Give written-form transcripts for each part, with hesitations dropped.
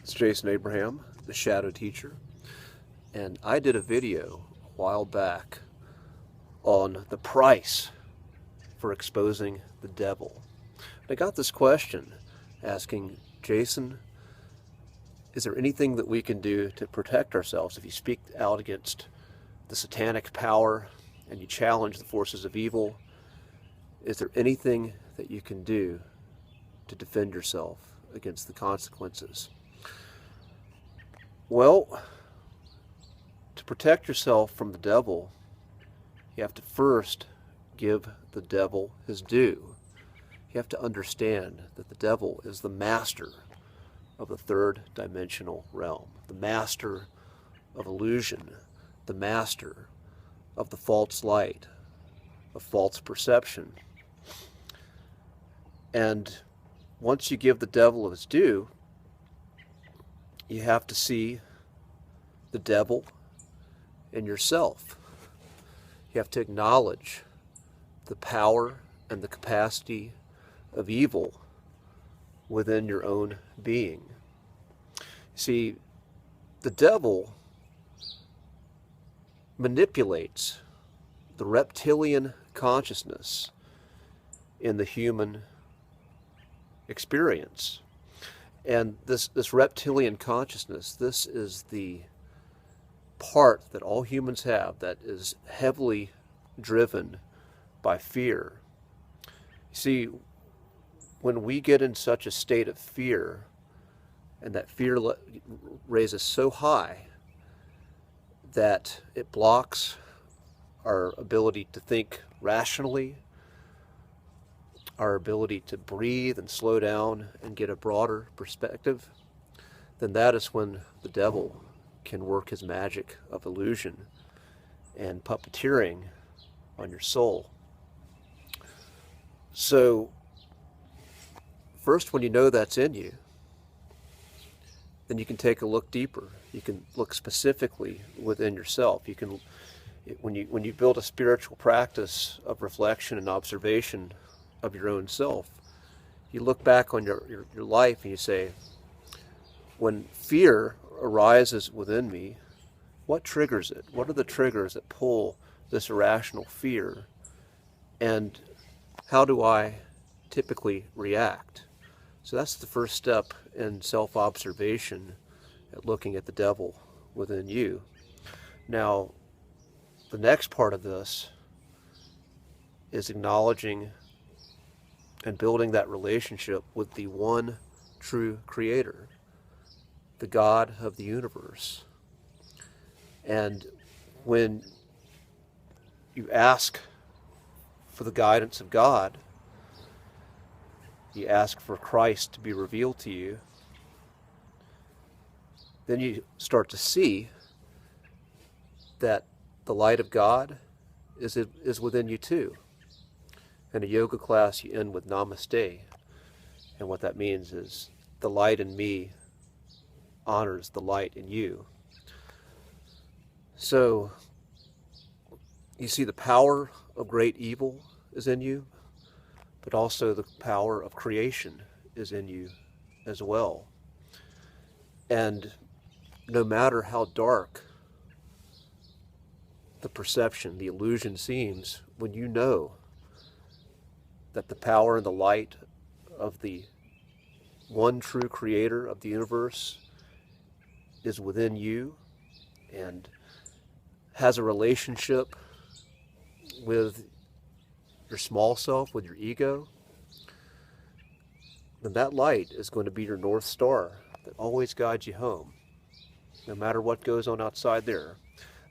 It's Jason Abraham, the Shadow Teacher, and I did a video a while back on the price for exposing the devil. And I got this question asking, Jason, is there anything that we can do to protect ourselves if you speak out against the satanic power and you challenge the forces of evil? Is there anything that you can do to defend yourself against the consequences? Well, to protect yourself from the devil, you have to first give the devil his due. You have to understand that the devil is the master of the third dimensional realm, the master of illusion, the master of the false light, of false perception. And once you give the devil his due, you have to see the devil in yourself. You have to acknowledge the power and the capacity of evil within your own being. See, the devil manipulates the reptilian consciousness in the human experience. And this reptilian consciousness, this is the part that all humans have that is heavily driven by fear. You see, when we get in such a state of fear, and that fear raises so high that it blocks our ability to think rationally, our ability to breathe and slow down and get a broader perspective, then that is when the devil can work his magic of illusion and puppeteering on your soul. So, first, when you know that's in you, then you can take a look deeper. You can look specifically within yourself. You can, when you build a spiritual practice of reflection and observation of your own self, you look back on your life and you say, when fear arises within me, what triggers it? What are the triggers that pull this irrational fear? And how do I typically react? So that's the first step in self-observation, at looking at the devil within you. Now, the next part of this is acknowledging and building that relationship with the one true creator, the God of the universe. And when you ask for the guidance of God, you ask for Christ to be revealed to you, then you start to see that the light of God is within you too. In a yoga class, you end with Namaste. And what that means is the light in me honors the light in you. So, you see the power of great evil is in you, but also the power of creation is in you as well. And no matter how dark the perception, the illusion seems, when you know that the power and the light of the one true creator of the universe is within you and has a relationship with your small self, with your ego, then that light is going to be your North Star that always guides you home, no matter what goes on outside there.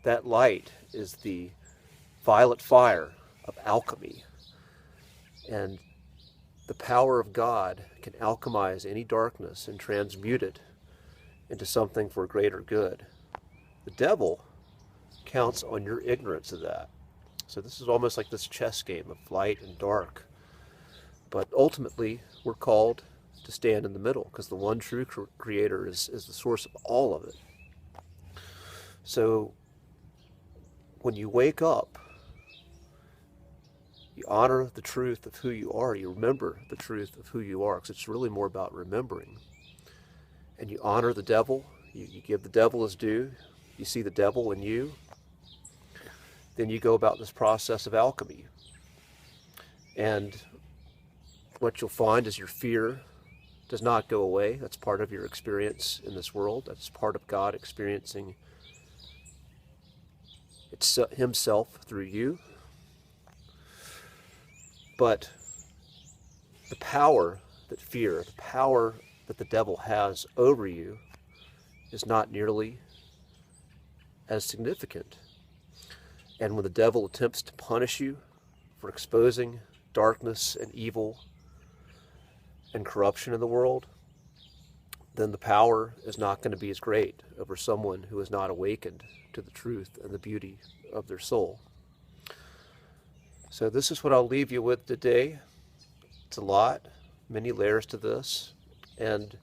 That light is the violet fire of alchemy. And the power of God can alchemize any darkness and transmute it into something for greater good. The devil counts on your ignorance of that. So this is almost like this chess game of light and dark. But ultimately, we're called to stand in the middle, because the one true creator is the source of all of it. So when you wake up, you honor the truth of who you are. You remember the truth of who you are, because it's really more about remembering. and you honor the devil, you give the devil his due, you see the devil in you, then you go about this process of alchemy. And what you'll find is your fear does not go away. That's part of your experience in this world. That's part of God experiencing himself through you. But the power that fear, the power that the devil has over you is not nearly as significant. And when the devil attempts to punish you for exposing darkness and evil and corruption in the world, then the power is not going to be as great over someone who is not awakened to the truth and the beauty of their soul. So this is what I'll leave you with today. It's a lot, many layers to this, and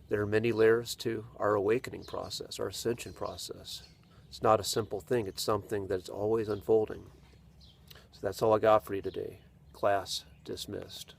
there are many layers to our awakening process, our ascension process. It's not a simple thing. It's something that's always unfolding. So that's all I got for you today. Class dismissed.